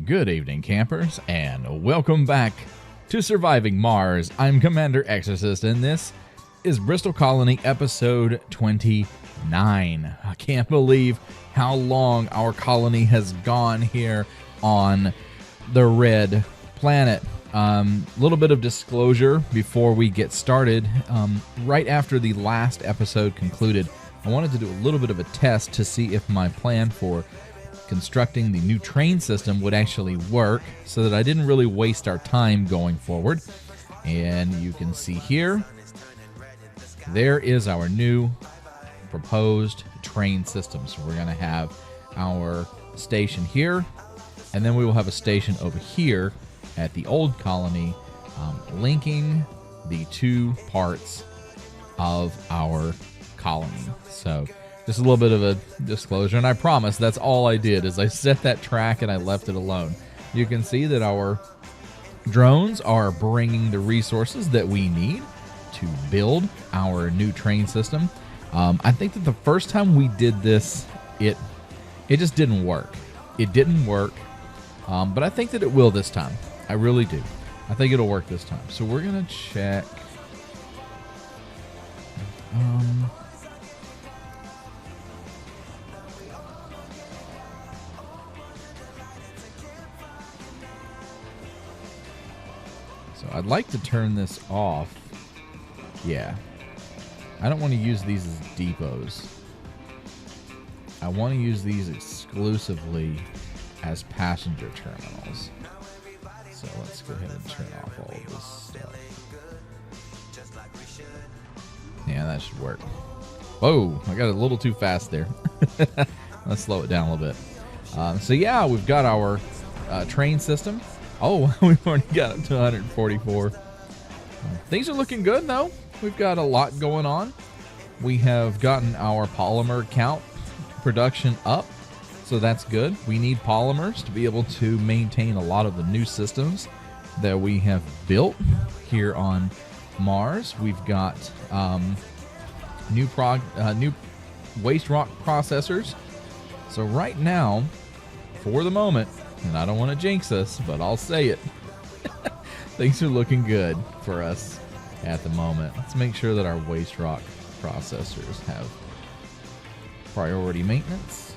Good evening, campers, and welcome back to Surviving Mars. I'm Commander Exorcist, and this is Bristol Colony episode 29. I can't believe how long our colony has gone here on the red planet. Little bit of disclosure before we get started. Right after the last episode concluded, I wanted to do a little bit of a test to see if my plan for constructing the new train system would actually work, so that I didn't really waste our time going forward. And you can see here, there is our new proposed train system. So we're going to have our station here, and then we will have a station over here at the old colony, linking the two parts of our colony. So just a little bit of a disclosure, and I promise that's all I did is I set that track and I left it alone. You can see that our drones are bringing the resources that we need to build our new train system. I think that the first time we did this, it just didn't work. It didn't work, but I think that it will this time. I really do. I think it'll work this time. So we're going to check. So I'd like to turn this off. Yeah. I don't want to use these as depots. I want to use these exclusively as passenger terminals. So let's go ahead and turn off all of this stuff. Yeah, that should work. Whoa, I got a little too fast there. Let's slow it down a little bit. So yeah, we've got our train system. Oh, we've already got up to 144. Things are looking good, though. We've got a lot going on. We have gotten our polymer count production up, so that's good. We need polymers to be able to maintain a lot of the new systems that we have built here on Mars. We've got new waste rock processors. So right now, for the moment, and I don't want to jinx us, but I'll say it, things are looking good for us at the moment. Let's make sure that our waste rock processors have priority maintenance,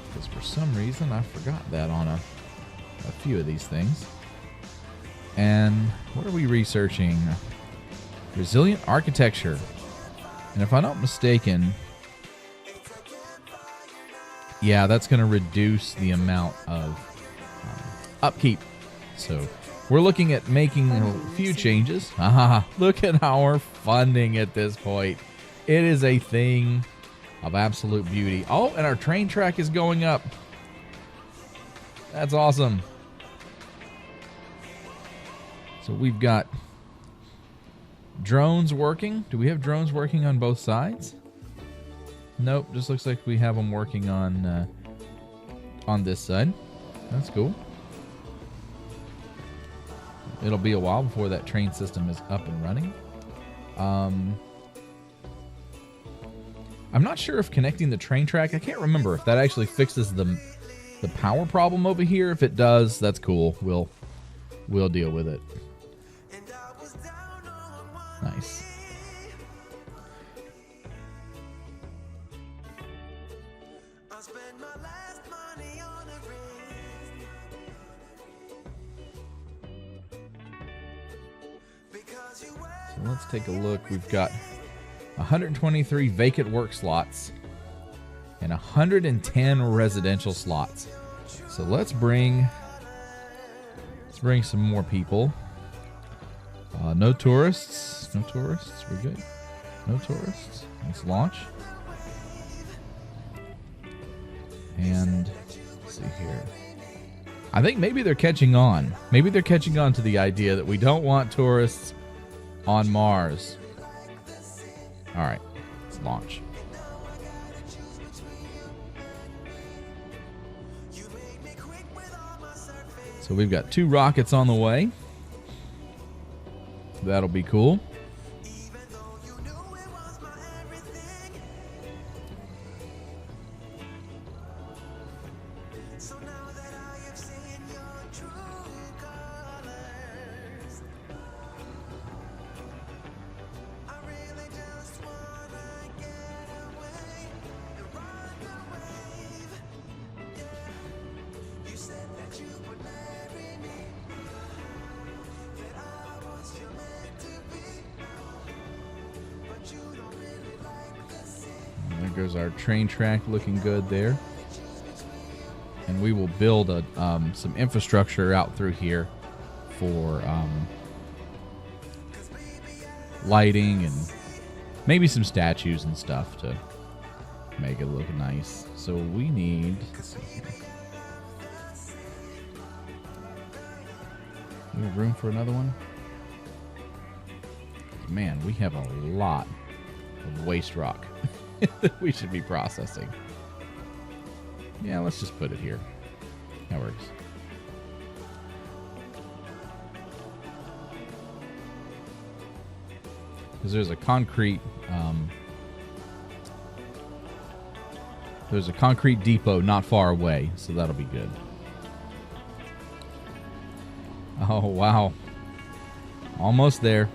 because for some reason I forgot that on a few of these things. And what are we researching? Resilient architecture. And if I'm not mistaken, yeah, that's going to reduce the amount of upkeep. So we're looking at making a few changes. Look at our funding at this point. It is a thing of absolute beauty. Oh, and our train track is going up. That's awesome. So we've got drones working. Do we have drones working on both sides? Nope, just looks like we have them working on this side. That's cool. It'll be a while before that train system is up and running. I'm not sure if connecting the train track, I can't remember if that actually fixes the power problem over here. If it does, that's cool. We'll deal with it. Nice. So let's take a look. We've got 123 vacant work slots and 110 residential slots. So let's bring some more people. No tourists. No tourists. We're good. No tourists. Let's launch. And let's see here. I think maybe they're catching on. Maybe they're catching on to the idea that we don't want tourists on Mars. All right, let's launch. So we've got 2 rockets on the way. That'll be cool. goes our train track, looking good there. And we will build some infrastructure out through here for lighting and maybe some statues and stuff to make it look nice. So we need... Let's see here. We have room for another one? Man, we have a lot of waste rock that we should be processing. Yeah, let's just put it here. That works. Because there's a concrete depot not far away, so that'll be good. Oh, wow. Almost there.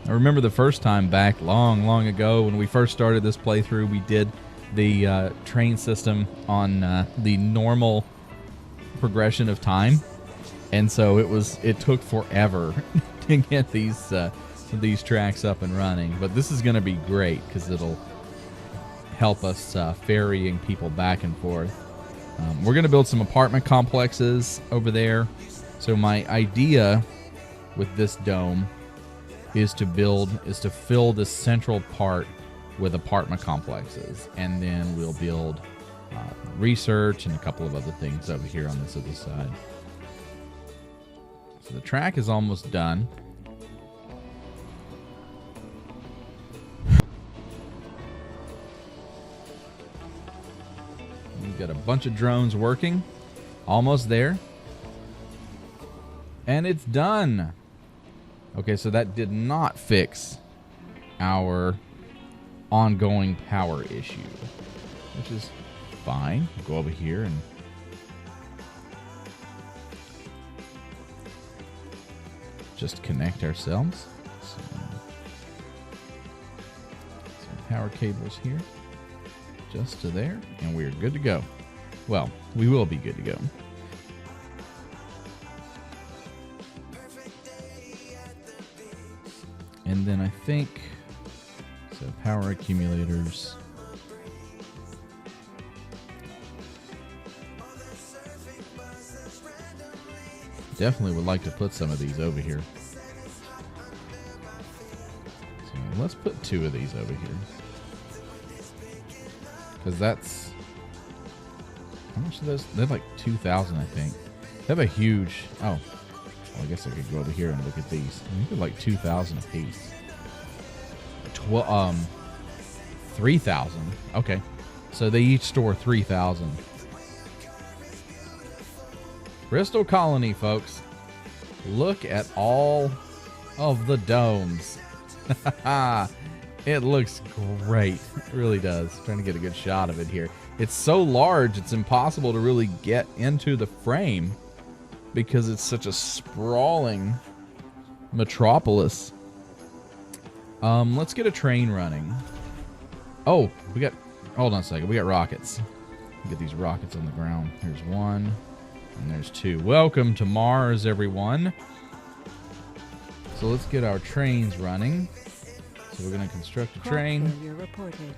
I remember the first time back long ago when we first started this playthrough, we did the train system on the normal progression of time. And so it took forever to get these tracks up and running. But this is going to be great because it'll help us ferrying people back and forth. We're going to build some apartment complexes over there. So my idea with this dome is to fill this central part with apartment complexes, and then we'll build research and a couple of other things over here on this other side. So the track is almost done. We've got a bunch of drones working. Almost there. And it's done. Okay, so that did not fix our ongoing power issue, which is fine. We'll go over here and just connect ourselves. Some power cables here, just to there, and we're good to go. Well, we will be good to go. And then I think, so power accumulators. Definitely would like to put some of these over here. So let's put 2 of these over here. Because that's, how much of those? They're like 2,000, I think. They have a huge, oh. Well, I guess I could go over here and look at these. I think they're like 2,000 a piece. 3,000. Okay. So they each store 3,000. Bristol Colony, folks. Look at all of the domes. It looks great. It really does. Trying to get a good shot of it here. It's so large, it's impossible to really get into the frame, because it's such a sprawling metropolis. Let's get a train running. Oh, hold on a second. We got rockets. Get these rockets on the ground. Here's 1, and there's 2. Welcome to Mars, everyone. So let's get our trains running. So we're going to construct a train. Failure reported.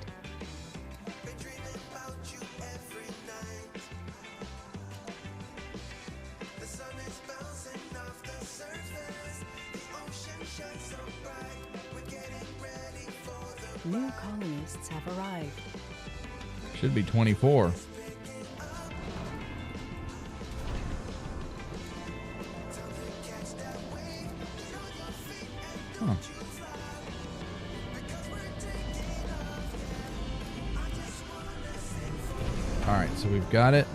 New colonists have arrived. Should be 24. Huh. All right, so we've got it.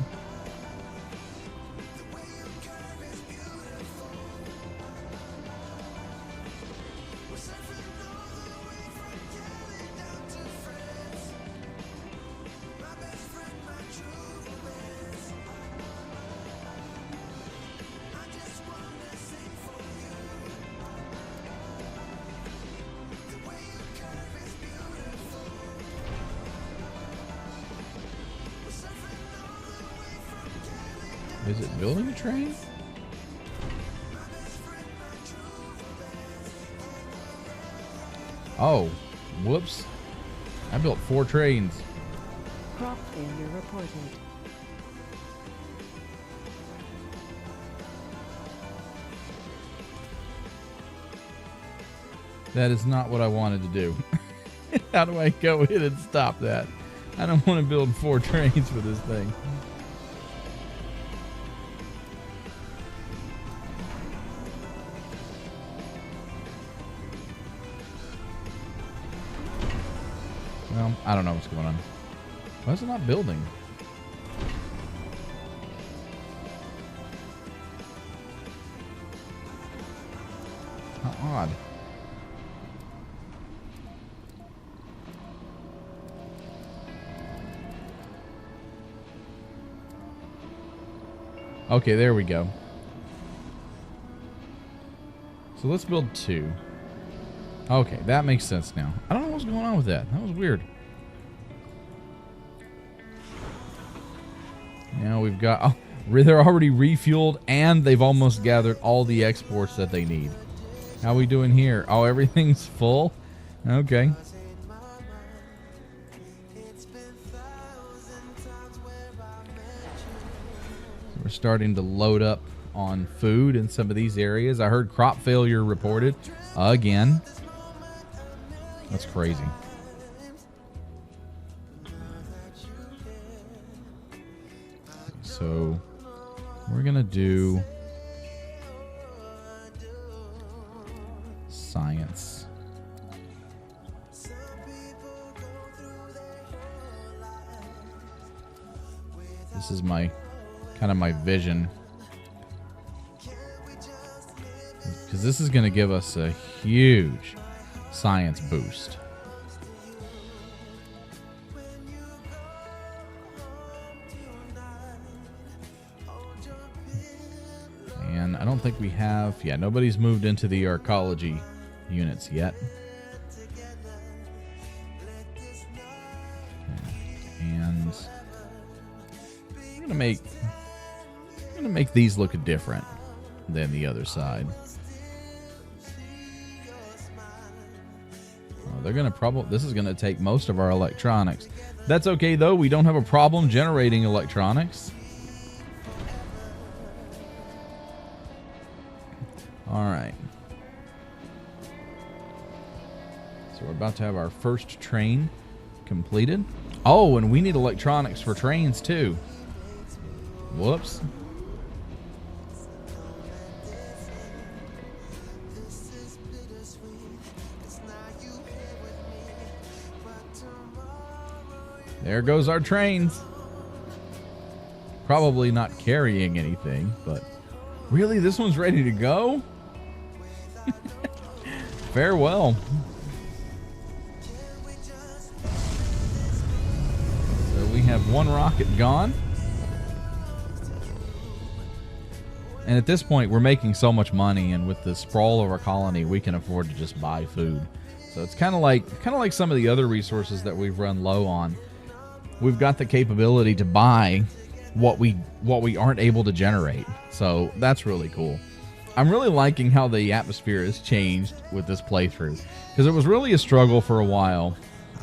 Is it building a train? Oh, whoops. I built 4 trains. Crop failure reported. That is not what I wanted to do. How do I go in and stop that? I don't want to build 4 trains for this thing. Well, I don't know what's going on. Why is it not building? How odd. Okay, there we go. So let's build 2. Okay, that makes sense now. I don't know what's going on with that. That was weird. Now we've got... Oh, they're already refueled, and they've almost gathered all the exports that they need. How are we doing here? Oh, everything's full? Okay. We're starting to load up on food in some of these areas. I heard crop failure reported again. That's crazy. So we're going to do science. This is my kind of my vision, because this is going to give us a huge science boost. And I don't think we have, yeah, nobody's moved into the arcology units yet. And I'm going to make these look different than the other side. They're going to probably, this is going to take most of our electronics. That's okay though, we don't have a problem generating electronics. Alright. So we're about to have our first train completed. Oh, and we need electronics for trains too. Whoops. There goes our trains. Probably not carrying anything, but really, this one's ready to go? Farewell. So we have one rocket gone. And at this point, we're making so much money, and with the sprawl of our colony, we can afford to just buy food. So it's kind of like some of the other resources that we've run low on. We've got the capability to buy what we aren't able to generate. So that's really cool. I'm really liking how the atmosphere has changed with this playthrough, because it was really a struggle for a while.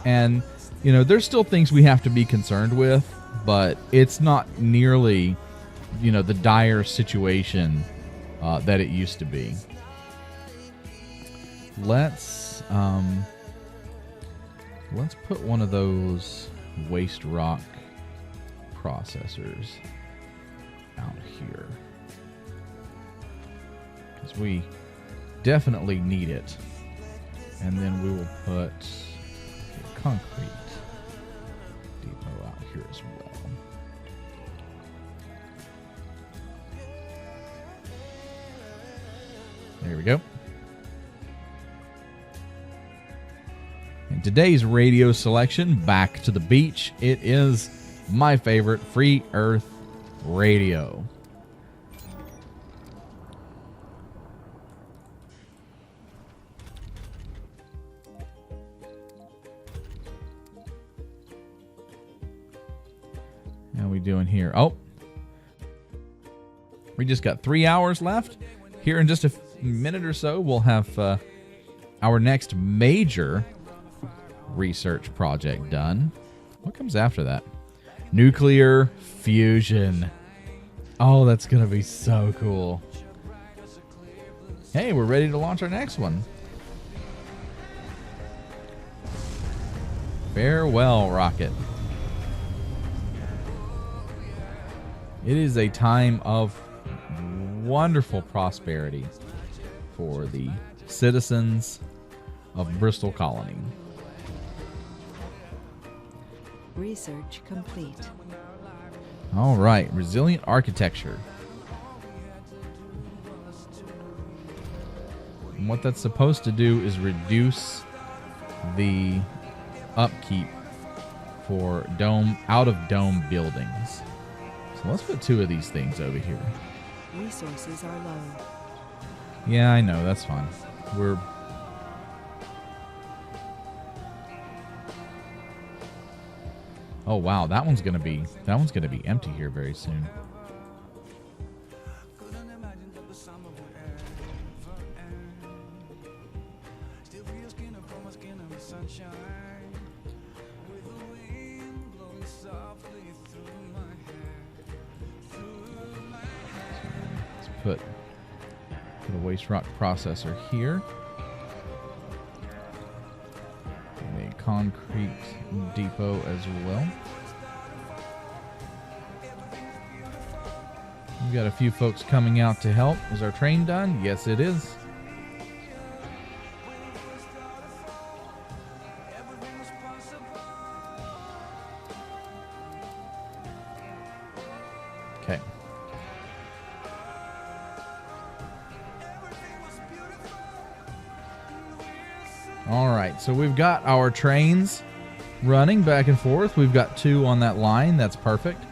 And, you know, there's still things we have to be concerned with, but it's not nearly, you know, the dire situation that it used to be. Let's put one of those waste rock processors out here, because we definitely need it. And then we will put a concrete depot out here as well. There we go. In today's radio selection, Back to the Beach, it is my favorite, Free Earth Radio. How are we doing here? Oh, we just got 3 hours left. Here in just a minute or so, we'll have our next major research project done. What comes after that? Nuclear fusion. Oh, that's going to be so cool. Hey, we're ready to launch our next one. Farewell, rocket. It is a time of wonderful prosperity for the citizens of Bristol Colony. Research complete. All right, resilient architecture. And what that's supposed to do is reduce the upkeep for out of dome buildings. So let's put 2 of these things over here. Resources are low. Yeah, I know, that's fine. Oh wow, that one's gonna be empty here very soon. Let's put a waste rock processor here. And a concrete depot as well. We've got a few folks coming out to help. Is our train done? Yes, it is. Okay. All right, so we've got our trains running back and forth. We've got 2 on that line. That's perfect.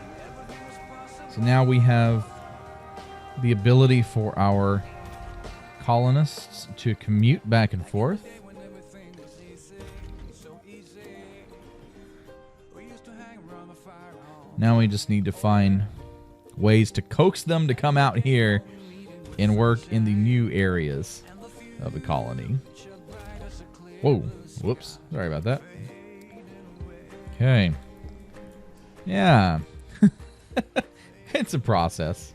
So now we have the ability for our colonists to commute back and forth. Now we just need to find ways to coax them to come out here and work in the new areas of the colony. Whoa, whoops, sorry about that. Okay. Yeah. It's a process.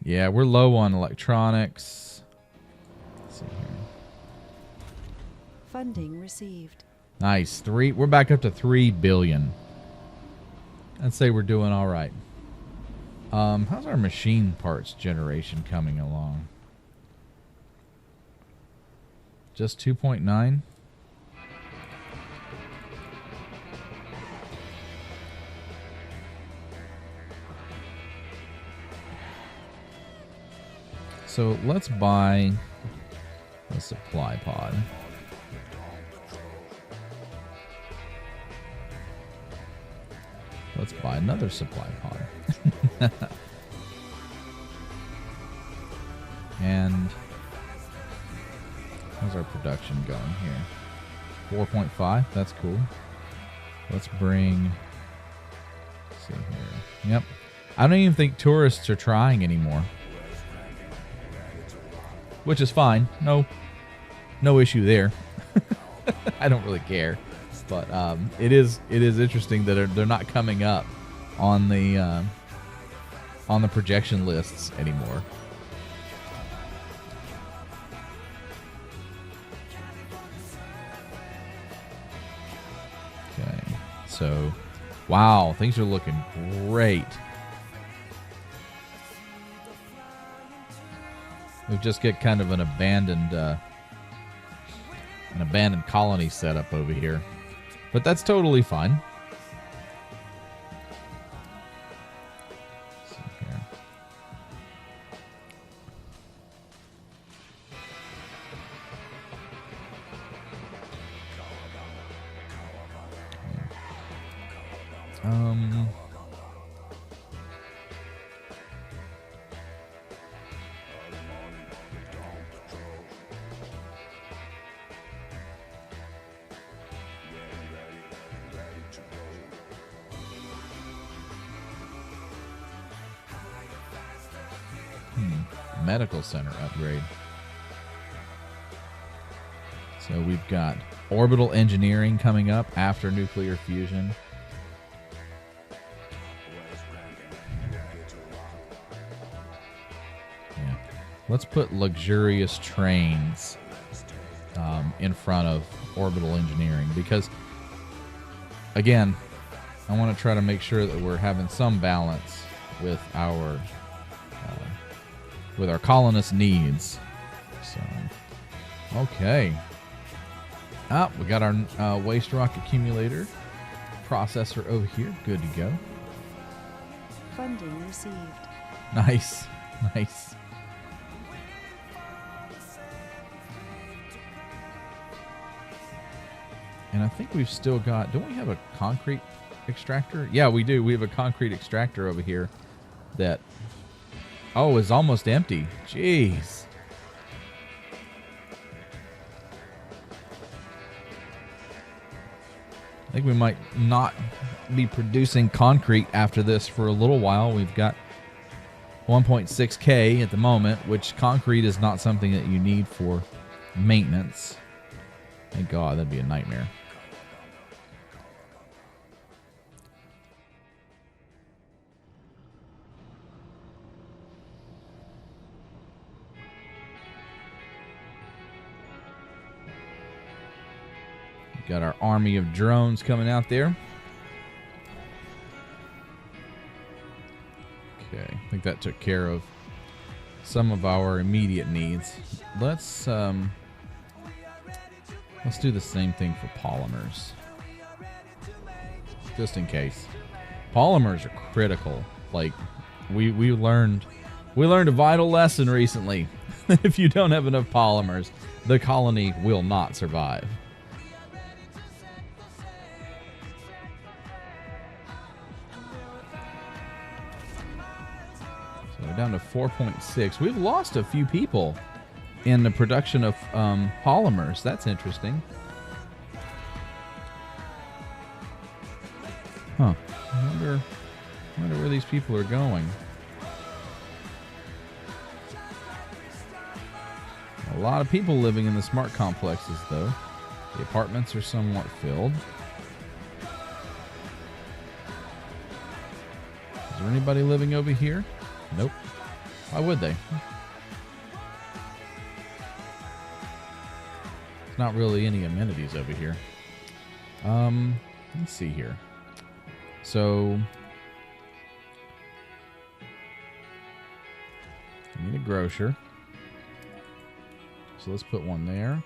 Yeah, we're low on electronics. Let's see here. Funding received. Nice. We're back up to 3 billion. I'd say we're doing all right. How's our machine parts generation coming along? Just 2.9? So let's buy a supply pod. Let's buy another supply pod. And how's our production going here? 4.5. That's cool. Let's bring. Let's see here. Yep. I don't even think tourists are trying anymore, which is fine. No issue there. I don't really care, but it is interesting that they're not coming up on the projection lists anymore. Okay, so wow, things are looking great. We've just got kind of an abandoned colony set up over here, but that's totally fine. Let's see here. Medical center upgrade. So we've got orbital engineering coming up after nuclear fusion. Yeah. Let's put luxurious trains in front of orbital engineering because, again, I want to try to make sure that we're having some balance with our colonist needs. So, okay. We got our waste rock accumulator processor over here. Good to go. Funding received. Nice. Nice. And I think we've still got... Don't we have a concrete extractor? Yeah, we do. We have a concrete extractor over here that... Oh, is almost empty. Jeez. I think we might not be producing concrete after this for a little while. We've got 1.6K at the moment, which concrete is not something that you need for maintenance. Thank God, that'd be a nightmare. Got our army of drones coming out there. Okay, I think that took care of some of our immediate needs. Let's do the same thing for polymers, just in case. Polymers are critical. Like we learned a vital lesson recently. If you don't have enough polymers, the colony will not survive. Down to 4.6. We've lost a few people in the production of polymers. That's interesting. Huh. I wonder where these people are going. A lot of people living in the smart complexes, though. The apartments are somewhat filled. Is there anybody living over here? Nope. Why would they? There's not really any amenities over here. Let's see here. So, I need a grocer. So let's put one there.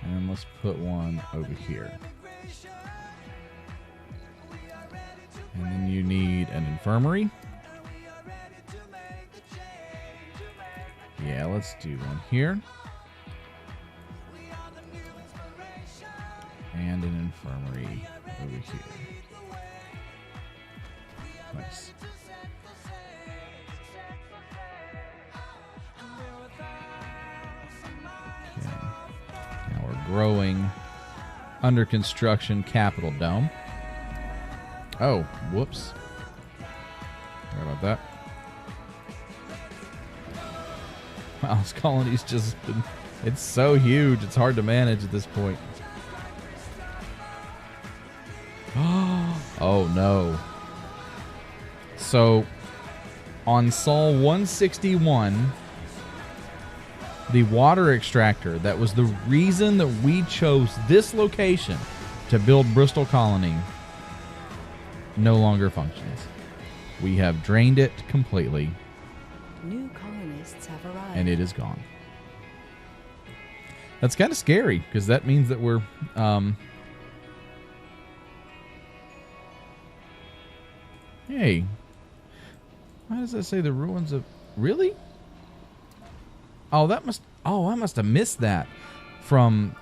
And then let's put one over here. And then you need an infirmary. Yeah, let's do one here. And an infirmary over here. Nice. Okay. Now we're growing under construction Capitol Dome. Oh, whoops. Sorry about that. Wow, this colony's just been... It's so huge, it's hard to manage at this point. Oh, no. So, on Sol 161, the water extractor, that was the reason that we chose this location to build Bristol Colony, no longer functions. We have drained it completely. New colonists have arrived. And it is gone. That's kind of scary, because that means that we're... Hey. Why does that say the ruins of... Really? Oh, that must... Oh, I must have missed that from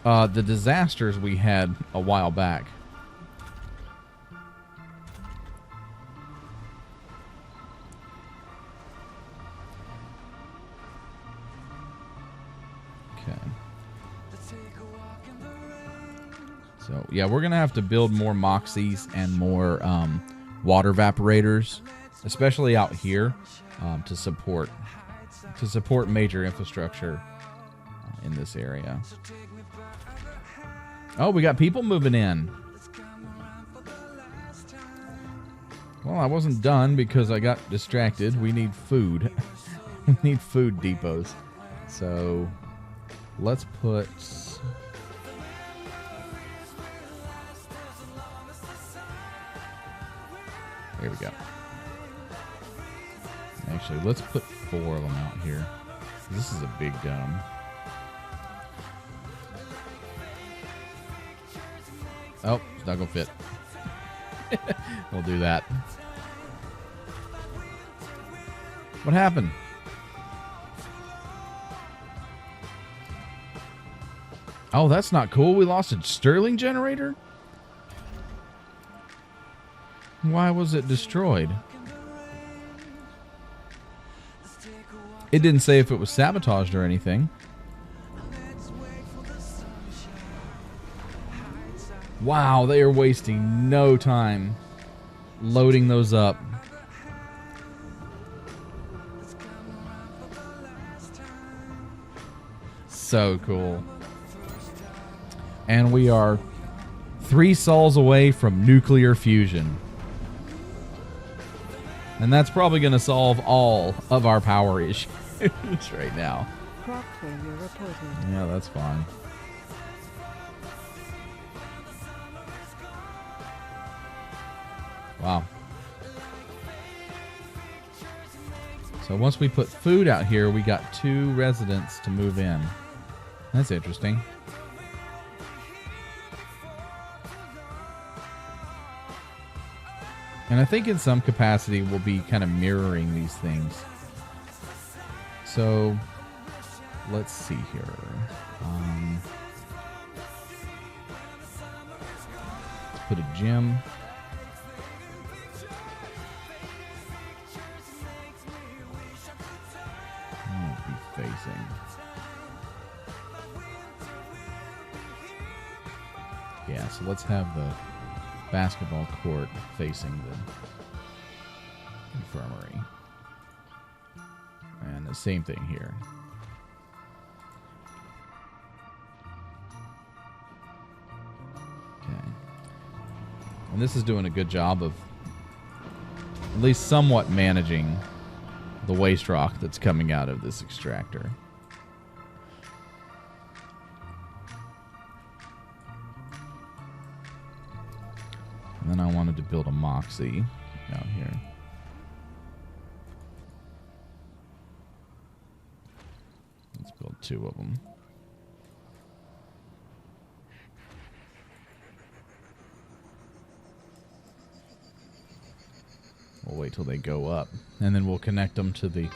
the disasters we had a while back. So, yeah, we're going to have to build more Moxies and more water evaporators especially out here, to support major infrastructure in this area. Oh, we got people moving in. Well, I wasn't done because I got distracted. We need food. We need food depots. So let's put... There we go. Actually, let's put 4 of them out here. This is a big dome. Oh, it's not going to fit. We'll do that. What happened? Oh, that's not cool. We lost a Stirling generator? Why was it destroyed? It didn't say if it was sabotaged or anything. Wow, they are wasting no time loading those up. So cool. And we are 3 sols away from nuclear fusion. And that's probably going to solve all of our power issues right now. Crop failure reported. Yeah, that's fine. Wow. So once we put food out here, we got 2 residents to move in. That's interesting. And I think in some capacity we'll be kind of mirroring these things. So let's see here. Let's put a gym. Facing. Yeah, so let's have the basketball court facing the infirmary. And the same thing here. Okay. And this is doing a good job of at least somewhat managing the waste rock that's coming out of this extractor. And then I wanted to build a Moxie out here. Let's build 2 of them. We'll wait till they go up, and then we'll connect them to the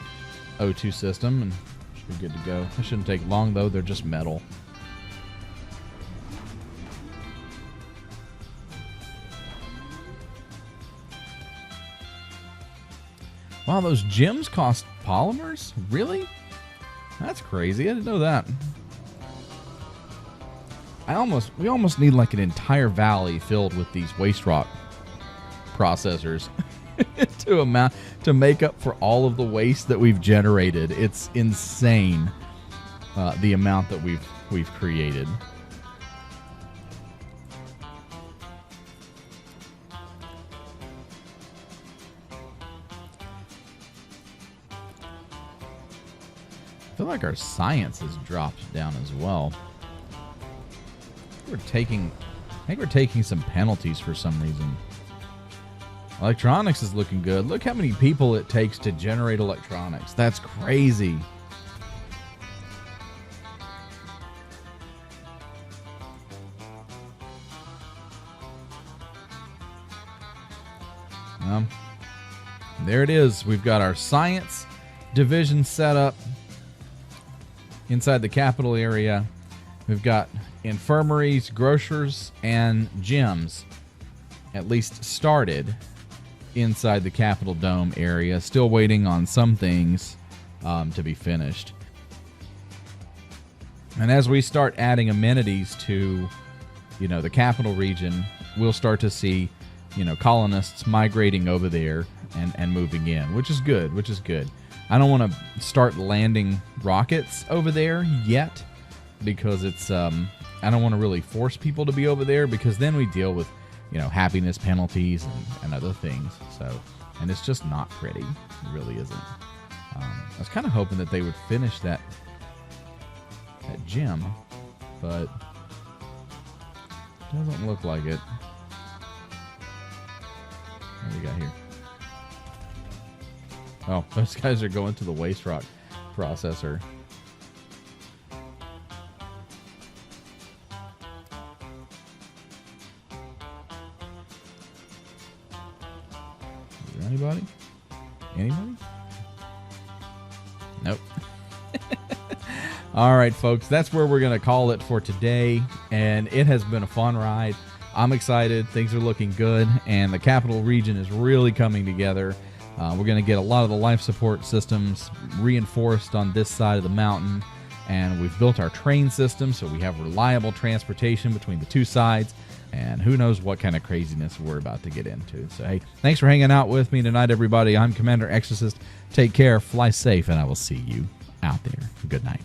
O2 system, and should be good to go. It shouldn't take long, though. They're just metal. Wow, those gems cost polymers? Really? That's crazy. I didn't know that. We almost need like an entire valley filled with these waste rock processors. to make up for all of the waste that we've generated. It's insane, the amount that we've created. I feel like our science has dropped down as well. I think we're taking some penalties for some reason. Electronics is looking good. Look how many people it takes to generate electronics. That's crazy. There it is. We've got our science division set up inside the capital area. We've got infirmaries, grocers, and gyms at least started inside the Capitol Dome area. Still waiting on some things to be finished. And as we start adding amenities to, the Capital region, we'll start to see colonists migrating over there and moving in, which is good. I don't want to start landing rockets over there yet because it's I don't want to really force people to be over there because then we deal with happiness penalties and other things. So, and it's just not pretty. It really isn't. I was kind of hoping that they would finish that gym, but doesn't look like it. What do we got here? Oh, those guys are going to the waste rock processor. Is there anybody? Anybody? Nope. All right, folks, that's where we're going to call it for today, and it has been a fun ride. I'm excited. Things are looking good, and the capital region is really coming together. We're going to get a lot of the life support systems reinforced on this side of the mountain, and we've built our train system so we have reliable transportation between the two sides, and who knows what kind of craziness we're about to get into. So, hey, thanks for hanging out with me tonight, everybody. I'm Commander Exorcist. Take care, fly safe, and I will see you out there. Good night.